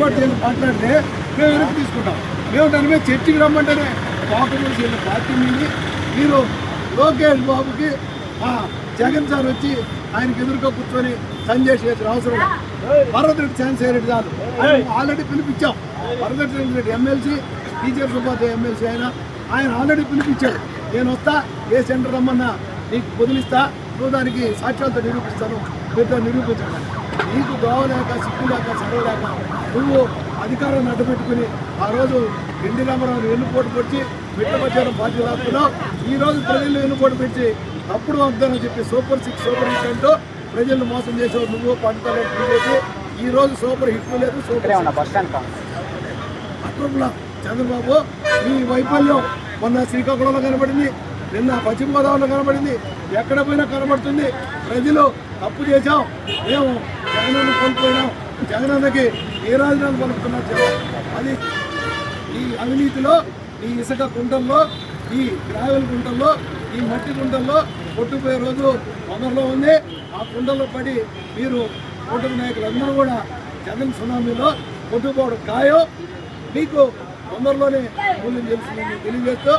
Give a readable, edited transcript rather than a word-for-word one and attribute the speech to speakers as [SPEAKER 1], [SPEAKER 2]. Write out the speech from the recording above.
[SPEAKER 1] ఏర్పాటు చేసి మాట్లాడితే మేము వెనక్కి తీసుకుంటాం. మేము దాని మీద చర్చకి రమ్మంటేనే కాంగ్రెస్ పార్టీ మీద మీరు లోకేష్ బాబుకి జగన్ సార్ వచ్చి ఆయనకి ఎదురుగా కూర్చొని సంజయ్ చేసిన అవసరం వరదరెడ్డి చంద్రశేఖర్ రెడ్డి కాదు, already పిలిపించాం. Varadareddy Reddy MLC, teachers ఉపాధ్యాయ ఎమ్మెల్సీ ఆయన ఆల్రెడీ పిలిపించాడు. నేను వస్తా, ఏ సెంటర్ రమ్మన్నా నీకు బదిలిస్తా, నువ్వు దానికి సాక్ష్యాలతో నిరూపిస్తాను, మీతో నిరూపించాను. నీకు దోవలేక సిగ్గు లేక చదవలేక నువ్వు అధికారాన్ని అడ్డుపెట్టుకుని ఆ రోజు ఎన్టీ రామారావుని వెన్నుపోటు పెట్టి మిట్టపచ్చారం పార్టీ రాస్తున్నావు. ఈ రోజు ప్రజలు వెన్నుపోటు పెట్టి అప్పుడు వద్దని చెప్పి సూపర్ 6 సూపర్ హిట్ అంటూ ప్రజలను మోసం చేసావు నువ్వు. పంటలో బీజేపీ ఈ రోజు సూపర్ హిట్ లేదు, సూపర్ అట్లా చంద్రబాబు మీ వైఫల్యం మొన్న శ్రీకాకుళంలో కనబడింది, నిన్న పశ్చిమ గోదావరిలో కనబడింది, ఎక్కడ పోయినా కనబడుతుంది. ప్రజలు తప్పు చేశాం, మేము జగనన్న కోల్పోయినాం, జగనన్నకి ఏ రాజధాని పలుకుతున్నారు. అది ఈ అవినీతిలో, ఈ ఇసుక కుంటల్లో, ఈ గ్రావెల్ కుంటల్లో, ఈ మట్టి కుంటల్లో కొట్టుకుపోయే రోజు తొందరలో ఉంది. ఆ కుంటల్లో పడి మీరు కూటమి నాయకులందరూ కూడా జగన్ సునామీలో కొట్టుకుపోవడం ఖాయం. మీకు తొందరలోనే మూల్యం తెలుస్తుందని తెలియజేస్తూ